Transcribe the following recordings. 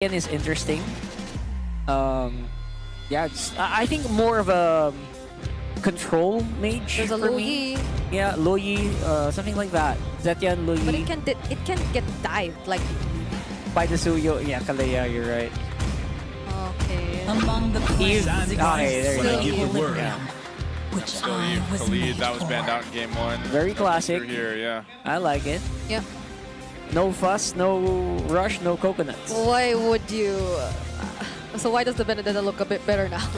is interesting. Yeah, I think more of a control mage There's a for me. Loyi, Yeah, Loyi, something like that. Zetian, Loyi. but it can get dived like. By the Suyo. Yeah, Kalea, you're right. Okay. Among the Eve. players, Okay, there you when go. I give the word, Yeah. which Still I Eve, was Khalid, made that was for. banned out in game 1. Very classic. Through here, yeah. I like it. Yeah. No fuss, no rush, no coconuts. Why would you? So why does the Benedetta look a bit better now?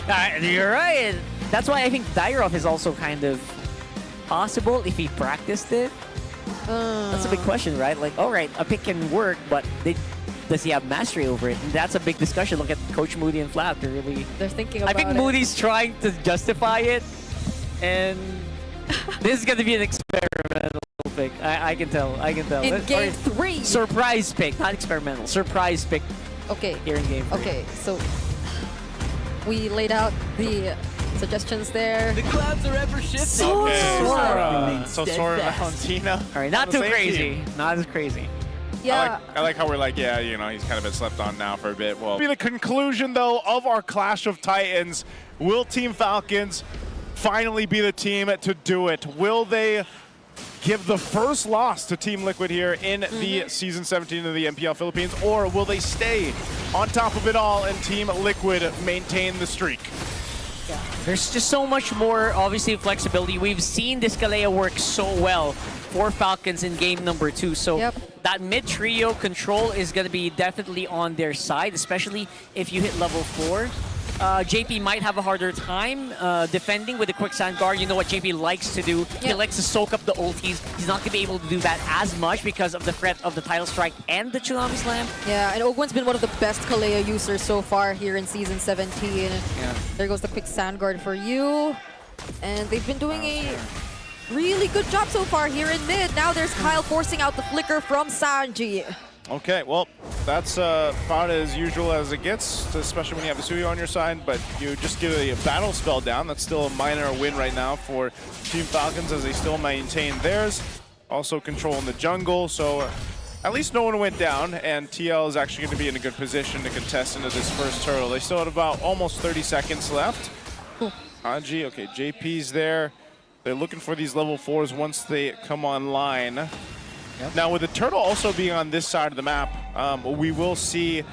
You're right. That's why I think Dyrov is also kind of possible if he practiced it. That's a big question, right? Like, all right, a pick can work, but does he have mastery over it? And that's a big discussion. Look at Coach Moody and Flap. They're thinking about I think it. Moody's trying to justify it, and this is going to be an experimental pick. I can tell. I can tell. In game 3. Surprise pick, not experimental. Surprise pick Okay. here in game 3. Okay. So we laid out the suggestions there. The clouds are ever shifting. Sora. So Sora Valentina. All right, not on the too same crazy. team. Not as crazy. Yeah. I like how we're like, yeah, you know, he's kind of been slept on now for a bit. Well, be the conclusion, though, of our Clash of Titans. Will Team Falcons finally be the team to do it? Will they give the first loss to Team Liquid here in the Season 17 of the MPL Philippines, or will they stay on top of it all and Team Liquid maintain the streak? There's just so much more, obviously, flexibility. We've seen this Kalea work so well for Falcons in game number 2. So that mid-trio control is going to be definitely on their side, especially if you hit level 4. JP might have a harder time defending with the quick sand guard. You know what JP likes to do. He likes to soak up the ultis. He's not going to be able to do that as much because of the threat of the Tidal Strike and the Tsunami Slam. Yeah, and Ogwen's been one of the best Kalea users so far here in Season 17. Yeah. There goes the quick sand guard for you. And they've been doing a really good job so far here in mid. Now there's Kyle forcing out the flicker from Sanji. Okay, well, that's about as usual as it gets, especially when you have a Suyo on your side, but you just give a battle spell down. That's still a minor win right now for Team Falcons as they still maintain theirs. Also controlling the jungle, so at least no one went down, and TL is actually going to be in a good position to contest into this first turtle. They still have about almost 30 seconds left. Anji, okay, JP's there. They're looking for these level 4s once they come online. Now, with the turtle also being on this side of the map, we will see,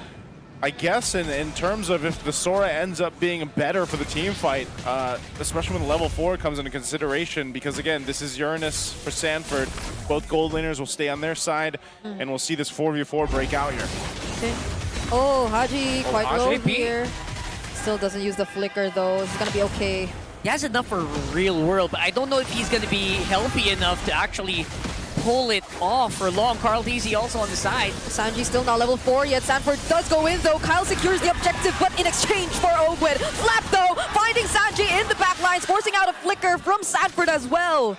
I guess, in terms of if the Sora ends up being better for the team fight, especially when level 4 comes into consideration, because again, this is Uranus for Sanford. Both gold laners will stay on their side, and we'll see this 4v4 break out here. Okay. Oh, Haji quite Haji. low here. Still doesn't use the flicker though. It's gonna be okay. He has enough for real world, but I don't know if he's going to be healthy enough to actually pull it off for long. Carl DZ also on the side. Sanji still not level 4 yet. Sanford does go in though. Kyle secures the objective, but in exchange for Ogwen. Flap though, finding Sanji in the back lines, forcing out a flicker from Sanford as well.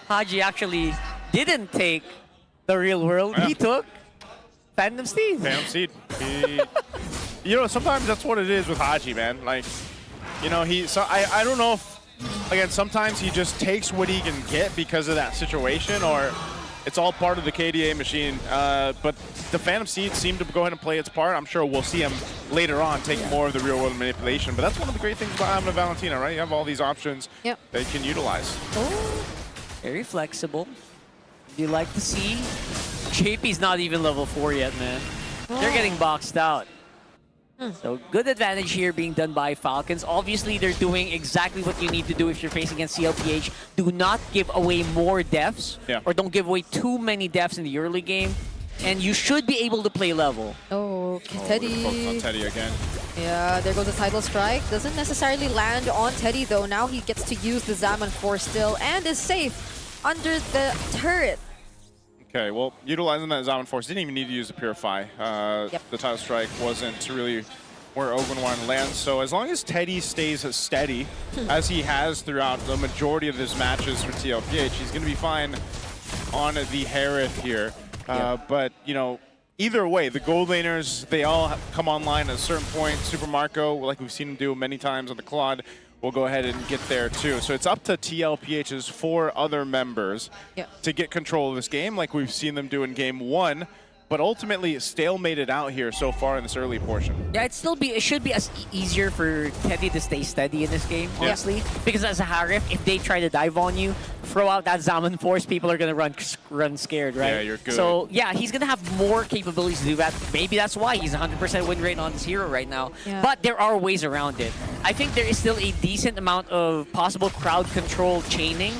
Haji actually didn't take the real world. Yeah. He took Phantom Steed. Phantom Seed. You know, sometimes that's what it is with Haji, man. Like, you know, I don't know if, again, sometimes he just takes what he can get because of that situation, or it's all part of the KDA machine. But the Phantom Seed seemed to go ahead and play its part. I'm sure we'll see him later on take more of the real world manipulation. But that's one of the great things about having a Valentina, right? You have all these options that you can utilize. Oh. Very flexible. You like to see? JP's not even level 4 yet, man. They're getting boxed out. So good advantage here being done by Falcons. Obviously, they're doing exactly what you need to do if you're facing against CLPH. Do not give away more deaths, or don't give away too many deaths in the early game. And you should be able to play level. Oh, Teddy. Focus on Teddy again. Yeah, there goes the Tidal Strike. Doesn't necessarily land on Teddy though. Now he gets to use the Zaman Force still and is safe under the turret. Okay, well, utilizing that Zaman Force, didn't even need to use the Purify. The Tidal Strike wasn't really where Ogwen wanted to land. So as long as Teddy stays steady, as he has throughout the majority of his matches for TLPH, he's going to be fine on the Harith here. But, you know, either way, the gold laners, they all come online at a certain point. Super Marco, like we've seen him do many times on the Claude, will go ahead and get there too. So it's up to TLPH's 4 other members to get control of this game, like we've seen them do in game 1. but ultimately stalemated out here so far in this early portion. Yeah, it should be easier for Teddy to stay steady in this game, honestly. Because as a Harif, if they try to dive on you, throw out that Zaman Force, people are gonna run scared, right? Yeah, you're good. So yeah, he's gonna have more capabilities to do that. Maybe that's why he's 100% win rate on this hero right now. Yeah. But there are ways around it. I think there is still a decent amount of possible crowd control chaining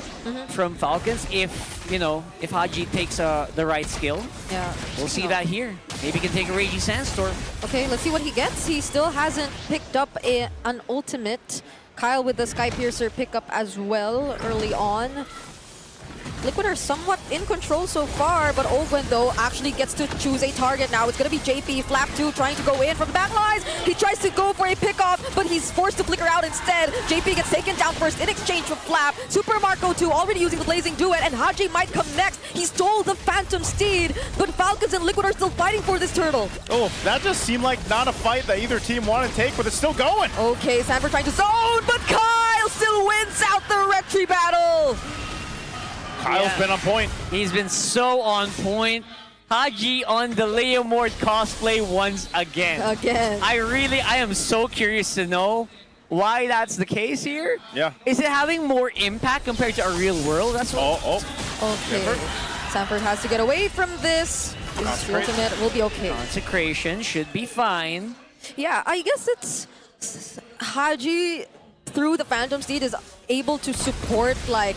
from Falcons if, you know, if Haji takes the right skill. Yeah. We'll see that here. Maybe he can take a Raging Sandstorm. Okay, let's see what he gets. He still hasn't picked up an ultimate. Kyle with the Sky Piercer pickup as well early on. Liquid are somewhat in control so far, but Ogwen, though, actually gets to choose a target now. It's going to be JP, Flap 2 trying to go in from the back lines. He tries to go for a pickoff, but he's forced to flicker out instead. JP gets taken down first in exchange for Flap. Super Marco 2 already using the Blazing Duet, and Haji might come next. He stole the Phantom Steed, but Falcons and Liquid are still fighting for this turtle. Oh, that just seemed like not a fight that either team wanted to take, but it's still going. Okay, Sanford trying to zone, but Kyle still wins out the Retry battle. Kyle's been on point. He's been so on point. Haji on the Leomord cosplay once again. I am so curious to know why that's the case here. Yeah. Is it having more impact compared to a real world? That's what. Okay. Sanford has to get away from this. His ultimate will be okay. Consecration should be fine. Yeah, I guess it's Haji through the Phantom Steed is able to support like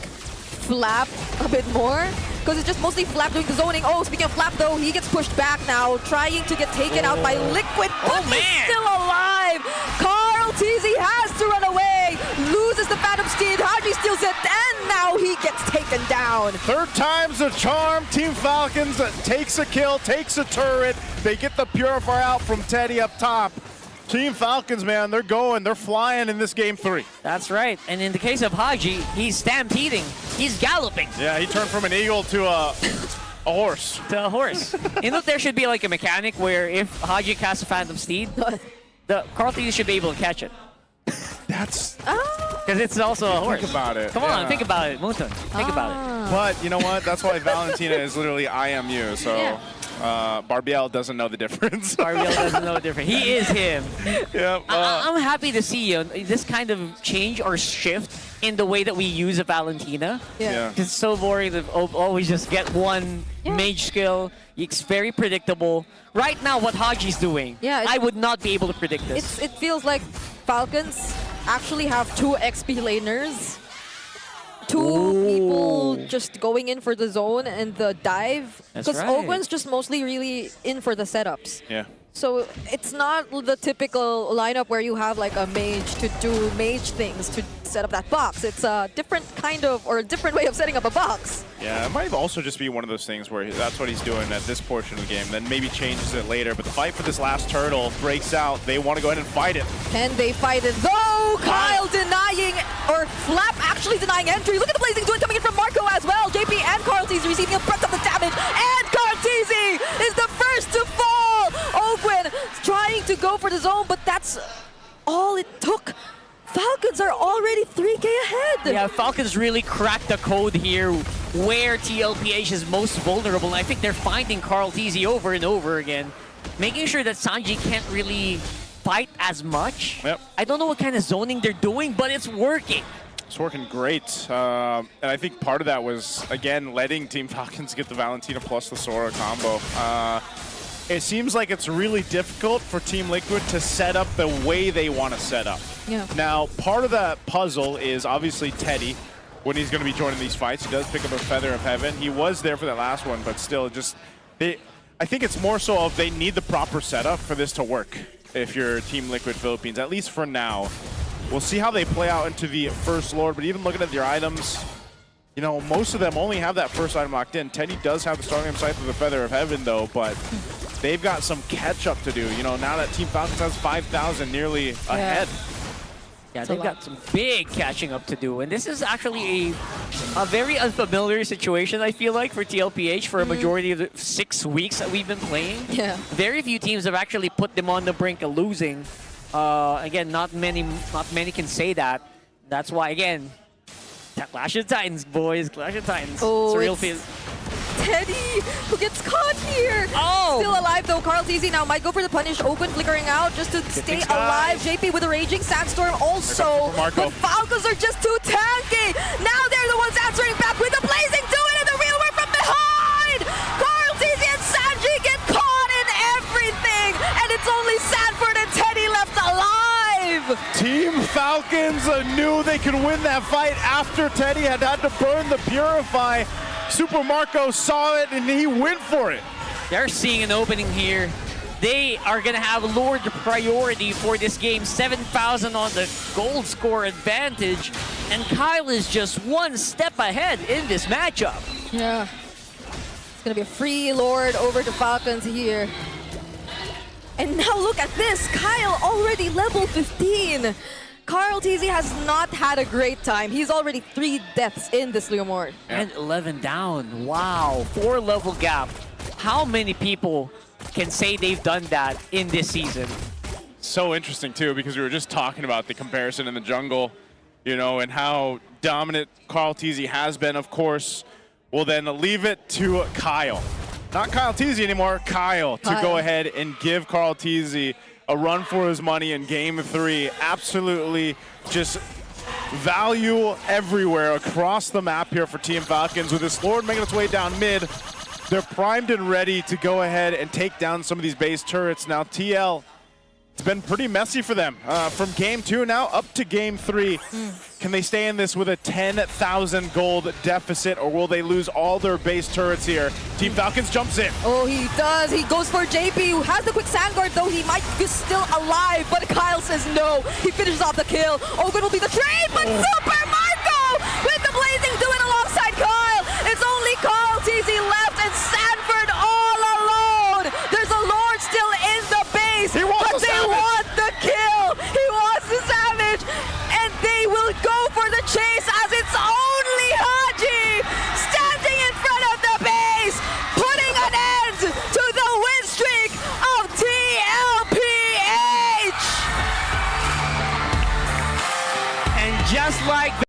Flap a bit more, because it's just mostly Flap doing the zoning. Oh, speaking of Flap though, he gets pushed back now, trying to get taken out by Liquid, but he's still alive! Carl TZ has to run away, loses the Phantom Steed, Haji steals it, and now he gets taken down. Third time's a charm. Team Falcons takes a kill, takes a turret. They get the Purifier out from Teddy up top. Team Falcons, man, they're flying in this game 3. That's right. And in the case of Haji, he's stampeding. He's galloping. Yeah, he turned from an eagle to a horse. To a horse. You know, there should be like a mechanic where if Haji casts a Phantom Steed, the Carl Thesis should be able to catch it. That's... Because it's also a horse. Think about it. Come on, think about it, Moonton. Think about it. But you know what? That's why Valentina is literally IMU, so... Barbiel doesn't know the difference. Barbiel doesn't know the difference. He is him. Yep. I'm happy to see this kind of change or shift in the way that we use a Valentina. Yeah. It's so boring to always just get one mage skill. It's very predictable. Right now, what Haji's doing, I would not be able to predict this. It feels like Falcons actually have 2 XP laners. 2 people just going in for the zone and the dive. Because Ogwen's just mostly really in for the setups. Yeah. So it's not the typical lineup where you have like a mage to do mage things to set up that box. It's a different kind of, or a different way of setting up a box. Yeah, it might also just be one of those things where that's what he's doing at this portion of the game, then maybe changes it later. But the fight for this last turtle breaks out. They want to go ahead and fight it. Can they fight it? Though Kyle denying, or Flap actually denying entry. Look at the Blazing Duet coming in from Marco as well. JP and Carlteezy receiving a brunt of the damage. And Carlteezy is the first to fall. Ogwen trying to go for the zone, but that's all it took. Falcons are already 3K ahead. Yeah, Falcons really cracked the code here where TLPH is most vulnerable. And I think they're finding Carl TZ over and over again, making sure that Sanji can't really fight as much. Yep. I don't know what kind of zoning they're doing, but it's working. It's working great. And I think part of that was, again, letting Team Falcons get the Valentina plus the Sora combo. It seems like it's really difficult for Team Liquid to set up the way they want to set up. Yeah. Now, part of that puzzle is obviously Teddy. When he's going to be joining these fights, he does pick up a Feather of Heaven. He was there for that last one, but still, just I think it's more so of they need the proper setup for this to work. If you're Team Liquid Philippines, at least for now, we'll see how they play out into the First Lord. But even looking at their items, you know, most of them only have that first item locked in. Teddy does have the starting item scythe with the Feather of Heaven, though, but they've got some catch-up to do. You know, now that Team Falcons has 5,000 nearly ahead. Yeah, they've got some big catching up to do. And this is actually a very unfamiliar situation, I feel like, for TLPH for a majority of the 6 weeks that we've been playing. Yeah. Very few teams have actually put them on the brink of losing. Again, not many can say that. That's why, again, Clash of Titans, boys. Clash of Titans. Oh, it's a real feel. Teddy, who gets caught here. Oh! Still alive though. Carl TZ now might go for the punish. Open flickering out just to stay alive. JP with a raging sandstorm also. But Falcons are just too tanky. Now they're the ones answering back with the blazing do it and the real work from behind. Carl TZ and Sanji get caught in everything, and it's only Sanford and Teddy left alive. Team Falcons knew they could win that fight after Teddy had to burn the Purify. Super Marco saw it and he went for it. They're seeing an opening here. They are going to have Lord priority for this game. 7,000 on the gold score advantage. And Kyle is just one step ahead in this matchup. Yeah. It's going to be a free Lord over to Falcons here. And now look at this. Kyle already level 15. Carl TZ has not had a great time. He's already 3 deaths in this Leomord. And 11 down. Wow. 4 level gap. How many people can say they've done that in this season? So interesting too, because we were just talking about the comparison in the jungle, you know, and how dominant Carl TZ has been, of course. We'll then leave it to Kyle. Not Kyle TZ anymore, Kyle, to go ahead and give Carl TZ a run for his money in Game 3. Absolutely just value everywhere across the map here for Team Falcons, with this Lord making its way down mid. They're primed and ready to go ahead and take down some of these base turrets. Now TL, it's been pretty messy for them. From Game 2 now up to Game 3. Can they stay in this with a 10,000 gold deficit, or will they lose all their base turrets here? Team Falcons jumps in. Oh, he does. He goes for JP, who has the quick sand guard, though he might be still alive, but Kyle says no. He finishes off the kill. Ogun will be the trade, but Super Marco with the blazing do it alongside Kyle. It's only Carl TZ left and Sanford all alone. There's a Lord still in the base, but they want the kill. He wants the savage, and they will go for the chase as it's only Haji standing in front of the base, putting an end to the win streak of TLPH. And just like